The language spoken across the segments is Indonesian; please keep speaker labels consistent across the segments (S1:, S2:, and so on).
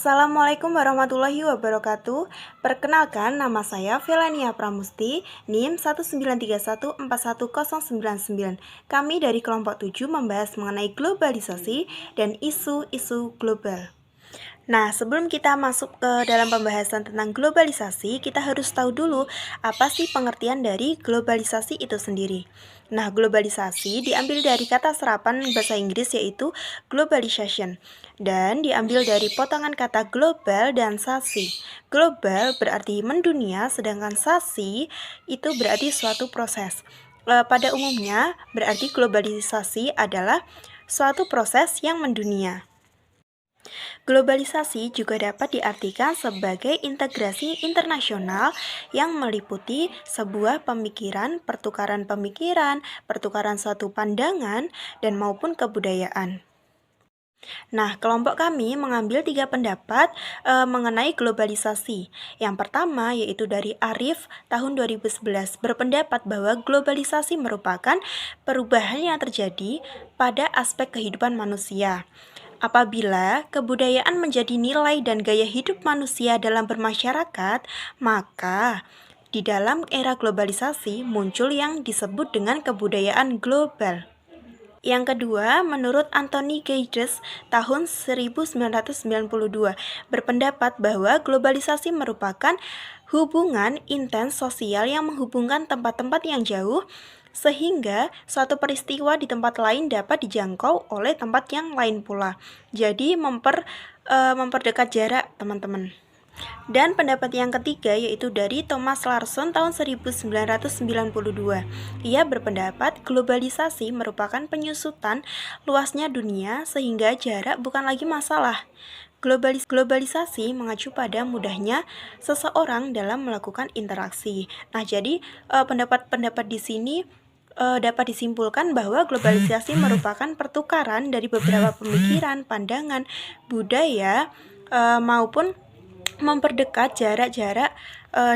S1: Assalamualaikum warahmatullahi wabarakatuh. Perkenalkan, nama saya Felania Pramusti, NIM 193141099. Kami dari kelompok 7 membahas mengenai globalisasi dan isu-isu global. Nah, sebelum kita masuk ke dalam pembahasan tentang globalisasi, kita harus tahu dulu apa sih pengertian dari globalisasi itu sendiri. Nah, globalisasi diambil dari kata serapan bahasa Inggris yaitu globalization dan diambil dari potongan kata global dan sasi. Global berarti mendunia, sedangkan sasi itu berarti suatu proses. Pada umumnya, berarti globalisasi adalah suatu proses yang mendunia. Globalisasi juga dapat diartikan sebagai integrasi internasional yang meliputi sebuah pertukaran suatu pandangan, dan maupun kebudayaan. Nah, kelompok kami mengambil 3 pendapat mengenai globalisasi. Yang pertama yaitu dari Arif tahun 2011 berpendapat bahwa globalisasi merupakan perubahan yang terjadi pada aspek kehidupan manusia. Apabila kebudayaan menjadi nilai dan gaya hidup manusia dalam bermasyarakat, maka di dalam era globalisasi muncul yang disebut dengan kebudayaan global. Yang kedua, menurut Anthony Giddens tahun 1992 berpendapat bahwa globalisasi merupakan hubungan intens sosial yang menghubungkan tempat-tempat yang jauh sehingga suatu peristiwa di tempat lain dapat dijangkau oleh tempat yang lain pula. Jadi memperdekat jarak, teman-teman. Dan pendapat yang ketiga yaitu dari Thomas Larson tahun 1992. Ia berpendapat globalisasi merupakan penyusutan luasnya dunia sehingga jarak bukan lagi masalah. Globalisasi mengacu pada mudahnya seseorang dalam melakukan interaksi. Nah, jadi pendapat-pendapat di sini dapat disimpulkan bahwa globalisasi merupakan pertukaran dari beberapa pemikiran, pandangan, budaya, maupun memperdekat jarak-jarak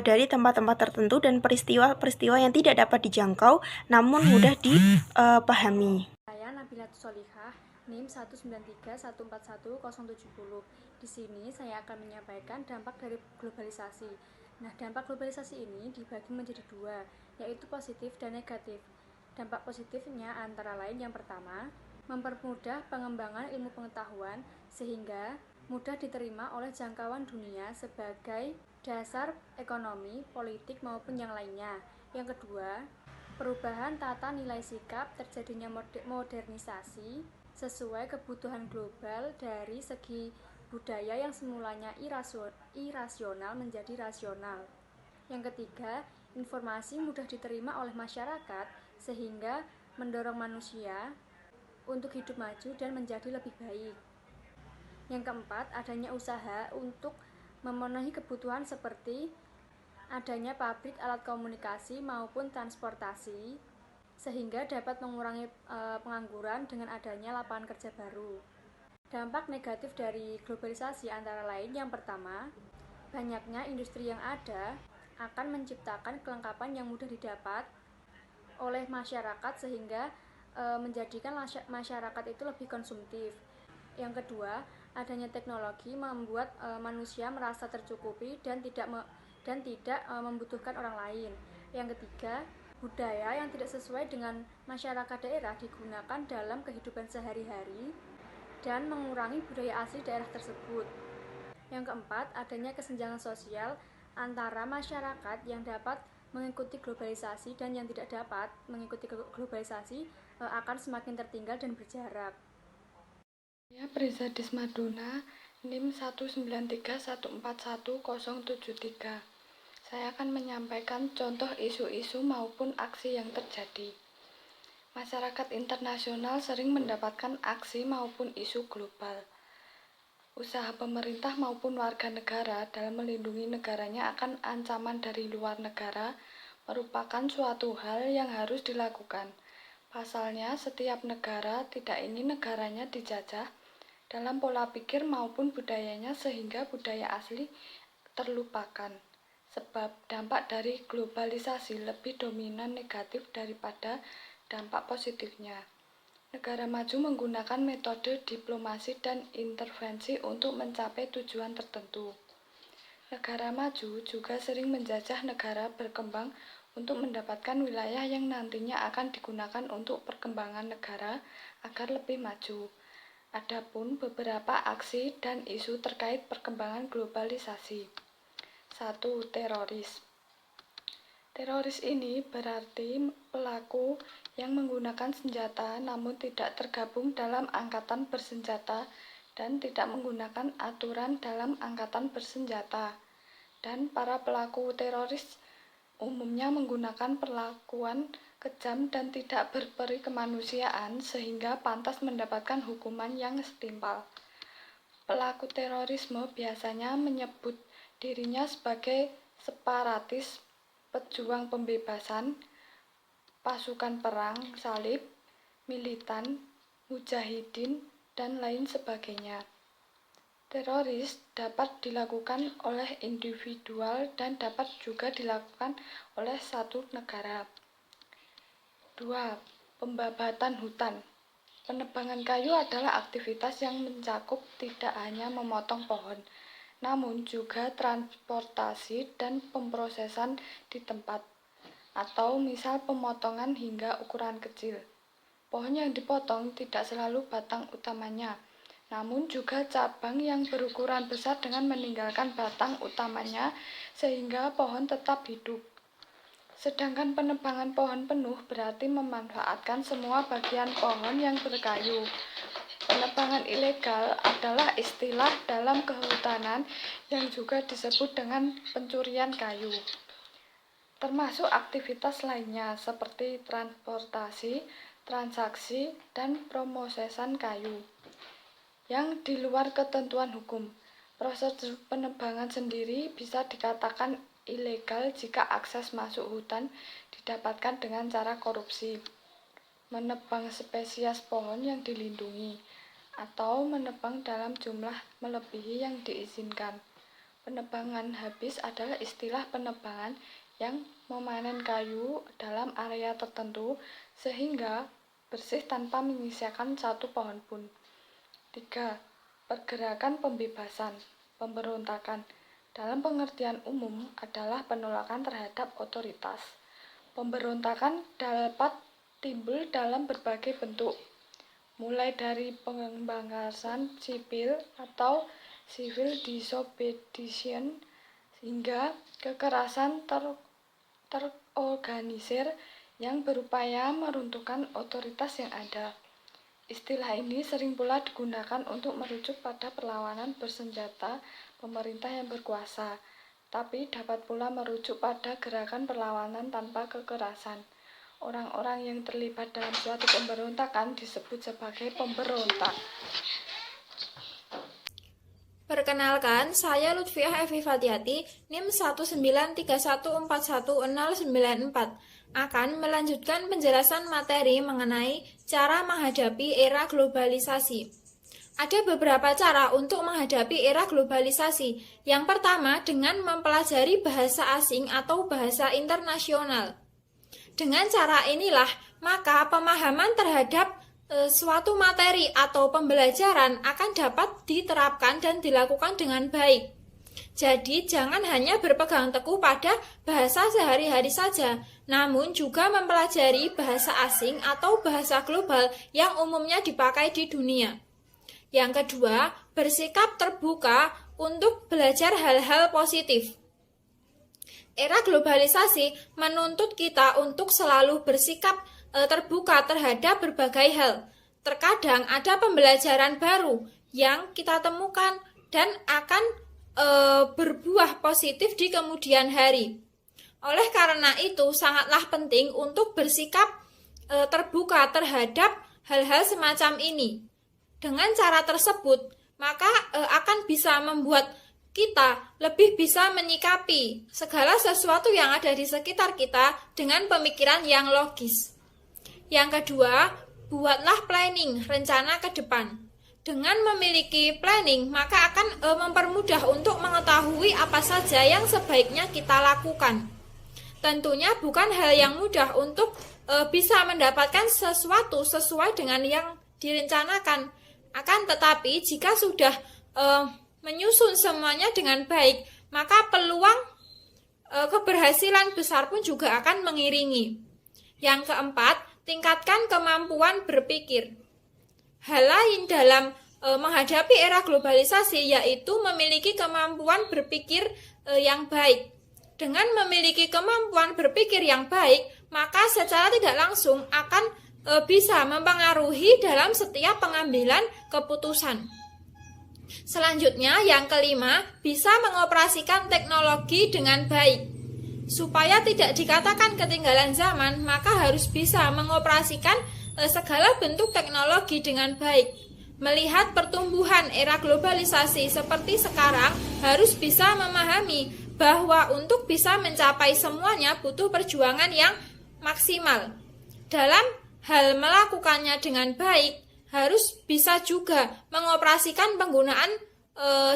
S1: dari tempat-tempat tertentu dan peristiwa-peristiwa yang tidak dapat dijangkau namun mudah dipahami.
S2: Saya Nabilatul Solihah, NIM 193141070. Di sini saya akan menyampaikan dampak dari globalisasi. Nah, dampak globalisasi ini dibagi menjadi dua, yaitu positif dan negatif. Dampak positifnya antara lain yang pertama, mempermudah pengembangan ilmu pengetahuan sehingga mudah diterima oleh jangkauan dunia sebagai dasar ekonomi, politik maupun yang lainnya. Yang kedua, perubahan tata nilai sikap, terjadinya modernisasi sesuai kebutuhan global dari segi budaya yang semulanya irasional menjadi rasional. Yang ketiga, informasi mudah diterima oleh masyarakat sehingga mendorong manusia untuk hidup maju dan menjadi lebih baik. Yang keempat, adanya usaha untuk memenuhi kebutuhan seperti adanya pabrik alat komunikasi maupun transportasi sehingga dapat mengurangi pengangguran dengan adanya lapangan kerja baru. Dampak negatif dari globalisasi antara lain yang pertama, banyaknya industri yang ada akan menciptakan kelengkapan yang mudah didapat oleh masyarakat sehingga menjadikan masyarakat itu lebih konsumtif. Yang kedua, adanya teknologi membuat manusia merasa tercukupi dan tidak membutuhkan orang lain. Yang ketiga, budaya yang tidak sesuai dengan masyarakat daerah digunakan dalam kehidupan sehari-hari dan mengurangi budaya asli daerah tersebut. Yang keempat, adanya kesenjangan sosial antara masyarakat yang dapat mengikuti globalisasi dan yang tidak dapat mengikuti globalisasi akan semakin tertinggal dan berjarak.
S3: Saya Prizadis Maduna, NIM 193141073. Saya akan menyampaikan contoh isu-isu maupun aksi yang terjadi. Masyarakat internasional sering mendapatkan aksi maupun isu global. Usaha pemerintah maupun warga negara dalam melindungi negaranya akan ancaman dari luar negara merupakan suatu hal yang harus dilakukan. Pasalnya, setiap negara tidak ingin negaranya dijajah dalam pola pikir maupun budayanya sehingga budaya asli terlupakan. Sebab dampak dari globalisasi lebih dominan negatif daripada dampak positifnya. Negara maju menggunakan metode diplomasi dan intervensi untuk mencapai tujuan tertentu. Negara maju juga sering menjajah negara berkembang untuk mendapatkan wilayah yang nantinya akan digunakan untuk perkembangan negara agar lebih maju. Adapun beberapa aksi dan isu terkait perkembangan globalisasi. 1. Teroris. Teroris ini berarti pelaku yang menggunakan senjata namun tidak tergabung dalam angkatan bersenjata dan tidak menggunakan aturan dalam angkatan bersenjata. Dan para pelaku teroris umumnya menggunakan perlakuan kejam dan tidak berperi kemanusiaan sehingga pantas mendapatkan hukuman yang setimpal. Pelaku terorisme biasanya menyebut dirinya sebagai separatis, pejuang pembebasan, pasukan perang, salib, militan, mujahidin, dan lain sebagainya. Teroris dapat dilakukan oleh individual dan dapat juga dilakukan oleh satu negara. 2. Pembabatan hutan. Penebangan kayu adalah aktivitas yang mencakup tidak hanya memotong pohon, namun juga transportasi dan pemrosesan di tempat, atau misal pemotongan hingga ukuran kecil. Pohon yang dipotong tidak selalu batang utamanya, namun juga cabang yang berukuran besar dengan meninggalkan batang utamanya sehingga pohon tetap hidup. Sedangkan penebangan pohon penuh berarti memanfaatkan semua bagian pohon yang berkayu. Penebangan ilegal adalah istilah dalam kehutanan yang juga disebut dengan pencurian kayu. Termasuk aktivitas lainnya seperti transportasi, transaksi, dan pemrosesan kayu. Yang di luar ketentuan hukum, proses penebangan sendiri bisa dikatakan ilegal jika akses masuk hutan didapatkan dengan cara korupsi, menebang spesies pohon yang dilindungi, atau menebang dalam jumlah melebihi yang diizinkan. Penebangan habis adalah istilah penebangan yang memanen kayu dalam area tertentu sehingga bersih tanpa menyisakan satu pohon pun. 3. Pergerakan pembebasan, pemberontakan. Dalam pengertian umum adalah penolakan terhadap otoritas. Pemberontakan dapat timbul dalam berbagai bentuk, mulai dari pembangkasan sipil atau civil disobedience hingga kekerasan terorganisir yang berupaya meruntuhkan otoritas yang ada. Istilah ini sering pula digunakan untuk merujuk pada perlawanan bersenjata pemerintah yang berkuasa, tapi dapat pula merujuk pada gerakan perlawanan tanpa kekerasan. Orang-orang yang terlibat dalam suatu pemberontakan disebut sebagai pemberontak.
S4: Perkenalkan, saya Lutfiah Evi Fatihati, NIM 19314141094, akan melanjutkan penjelasan materi mengenai cara menghadapi era globalisasi. Ada beberapa cara untuk menghadapi era globalisasi. Yang pertama, dengan mempelajari bahasa asing atau bahasa internasional. Dengan cara inilah, maka pemahaman terhadap suatu materi atau pembelajaran akan dapat diterapkan dan dilakukan dengan baik. Jadi, jangan hanya berpegang teguh pada bahasa sehari-hari saja, namun juga mempelajari bahasa asing atau bahasa global yang umumnya dipakai di dunia. Yang kedua, bersikap terbuka untuk belajar hal-hal positif. Era globalisasi menuntut kita untuk selalu bersikap terbuka terhadap berbagai hal. Terkadang ada pembelajaran baru yang kita temukan dan akan berbuah positif di kemudian hari. Oleh karena itu, sangatlah penting untuk bersikap terbuka terhadap hal-hal semacam ini. Dengan cara tersebut, maka akan bisa membuat kita lebih bisa menyikapi segala sesuatu yang ada di sekitar kita dengan pemikiran yang logis. Yang kedua, buatlah planning, rencana ke depan. Dengan memiliki planning, maka akan mempermudah untuk mengetahui apa saja yang sebaiknya kita lakukan. Tentunya bukan hal yang mudah untuk bisa mendapatkan sesuatu sesuai dengan yang direncanakan. Akan tetapi jika sudah menyusun semuanya dengan baik, maka peluang keberhasilan besar pun juga akan mengiringi. Yang keempat, tingkatkan kemampuan berpikir. Hal lain dalam menghadapi era globalisasi yaitu memiliki kemampuan berpikir yang baik. Dengan memiliki kemampuan berpikir yang baik, maka secara tidak langsung akan bisa mempengaruhi dalam setiap pengambilan keputusan. Selanjutnya, yang kelima, bisa mengoperasikan teknologi dengan baik. Supaya tidak dikatakan ketinggalan zaman, maka harus bisa mengoperasikan segala bentuk teknologi dengan baik. Melihat pertumbuhan era globalisasi seperti sekarang, harus bisa memahami bahwa untuk bisa mencapai semuanya butuh perjuangan yang maksimal. Dalam hal melakukannya dengan baik, harus bisa juga mengoperasikan penggunaan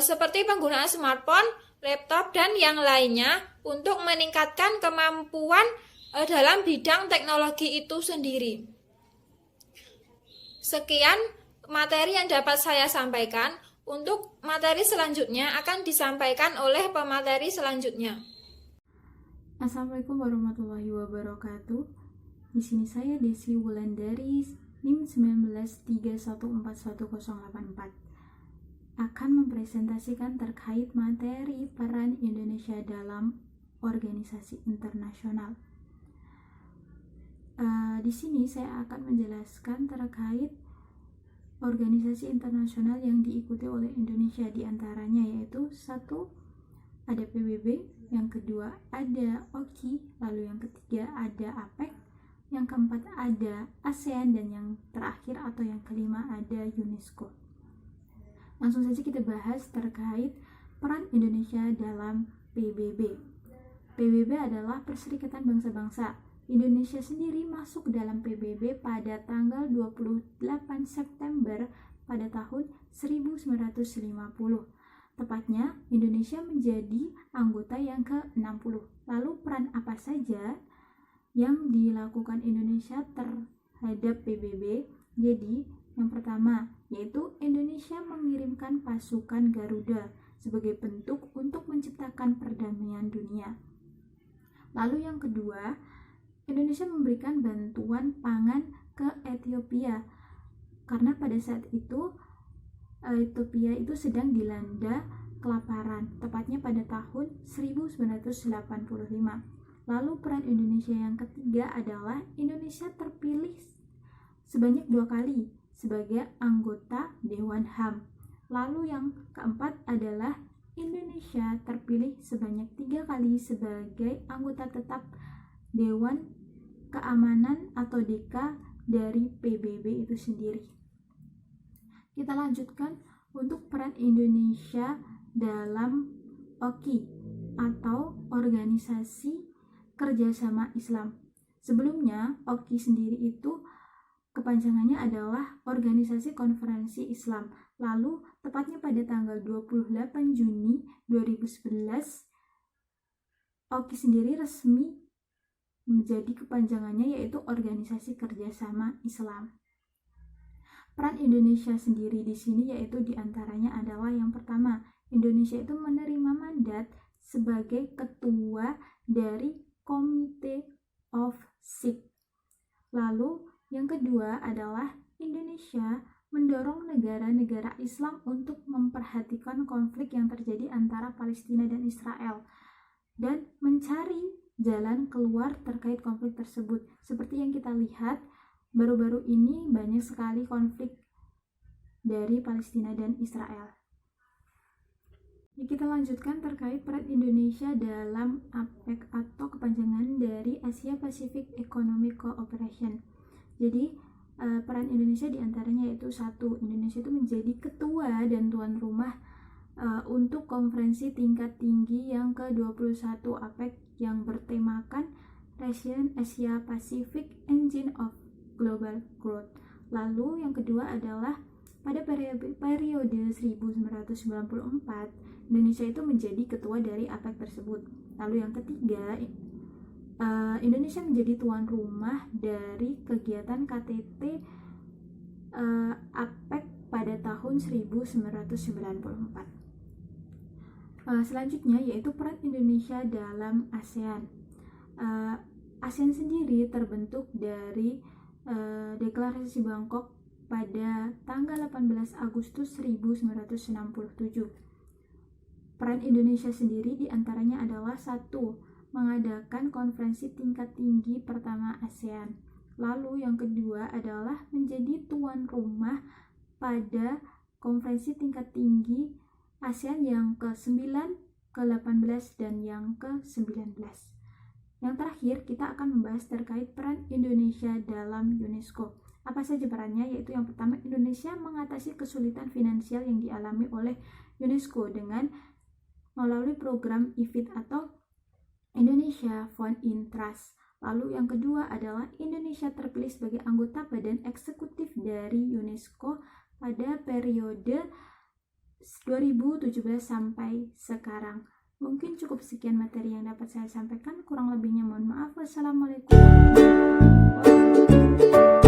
S4: seperti penggunaan smartphone, laptop, dan yang lainnya untuk meningkatkan kemampuan dalam bidang teknologi itu sendiri. Sekian materi yang dapat saya sampaikan. Untuk materi selanjutnya akan disampaikan oleh pemateri selanjutnya.
S5: Assalamualaikum warahmatullahi wabarakatuh. Di sini saya Desi Wulandari, NIM 1931411084 akan mempresentasikan terkait materi peran Indonesia dalam organisasi internasional. Di sini saya akan menjelaskan terkait organisasi internasional yang diikuti oleh Indonesia, diantaranya yaitu satu, ada PBB, yang kedua ada OKI, lalu yang ketiga ada APEC, yang keempat ada ASEAN, dan yang terakhir atau yang kelima ada UNESCO. Langsung saja kita bahas terkait peran Indonesia dalam PBB. PBB adalah Perserikatan Bangsa-Bangsa. Indonesia sendiri masuk dalam PBB pada tanggal 28 September pada tahun 1950. Tepatnya, Indonesia menjadi anggota yang ke-60. Lalu peran apa saja yang dilakukan Indonesia terhadap PBB? Jadi, yang pertama, yaitu Indonesia mengirimkan pasukan Garuda sebagai bentuk untuk menciptakan perdamaian dunia. Lalu yang kedua, Indonesia memberikan bantuan pangan ke Ethiopia karena pada saat itu Ethiopia itu sedang dilanda kelaparan, tepatnya pada tahun 1985. Lalu peran Indonesia yang ketiga adalah Indonesia terpilih sebanyak 2 kali sebagai anggota Dewan HAM. Lalu yang keempat adalah Indonesia terpilih sebanyak 3 kali sebagai anggota tetap Dewan Keamanan atau DK dari PBB itu sendiri. Kita lanjutkan untuk peran Indonesia dalam OKI atau Organisasi Kerjasama Islam. Sebelumnya, OKI sendiri itu kepanjangannya adalah Organisasi Konferensi Islam. Lalu, tepatnya pada tanggal 28 Juni 2011, OKI sendiri resmi menjadi kepanjangannya yaitu Organisasi Kerjasama Islam. Peran Indonesia sendiri di sini yaitu diantaranya adalah yang pertama, Indonesia itu menerima mandat sebagai ketua dari Committee of Sikh. Lalu yang kedua adalah Indonesia mendorong negara-negara Islam untuk memperhatikan konflik yang terjadi antara Palestina dan Israel dan mencari jalan keluar terkait konflik tersebut. Seperti yang kita lihat, baru-baru ini banyak sekali konflik dari Palestina dan Israel. Kita lanjutkan terkait peran Indonesia dalam APEC atau kepanjangan dari Asia Pacific Economic Cooperation. Jadi, peran Indonesia diantaranya yaitu satu, Indonesia itu menjadi ketua dan tuan rumah untuk konferensi tingkat tinggi yang ke-21 APEC yang bertemakan Region Asia Pacific Engine of Global Growth. Lalu yang kedua adalah pada periode 1994 Indonesia itu menjadi ketua dari APEC tersebut. Lalu yang ketiga, Indonesia menjadi tuan rumah dari kegiatan KTT APEC pada tahun 1994. Selanjutnya yaitu peran Indonesia dalam ASEAN. ASEAN sendiri terbentuk dari Deklarasi Bangkok pada tanggal 18 Agustus 1967. Peran Indonesia sendiri diantaranya adalah 1. Mengadakan konferensi tingkat tinggi pertama ASEAN. Lalu yang kedua adalah menjadi tuan rumah pada konferensi tingkat tinggi ASEAN yang ke-9, ke-18, dan yang ke-19. Yang terakhir, kita akan membahas terkait peran Indonesia dalam UNESCO. Apa saja perannya? Yaitu yang pertama, Indonesia mengatasi kesulitan finansial yang dialami oleh UNESCO dengan melalui program IFID atau Indonesia Fund in Trust. Lalu yang kedua adalah Indonesia terpilih sebagai anggota badan eksekutif dari UNESCO pada periode 2017 sampai sekarang. Mungkin cukup sekian materi yang dapat saya sampaikan. Kurang lebihnya mohon maaf. Wassalamualaikum warahmatullahi wabarakatuh.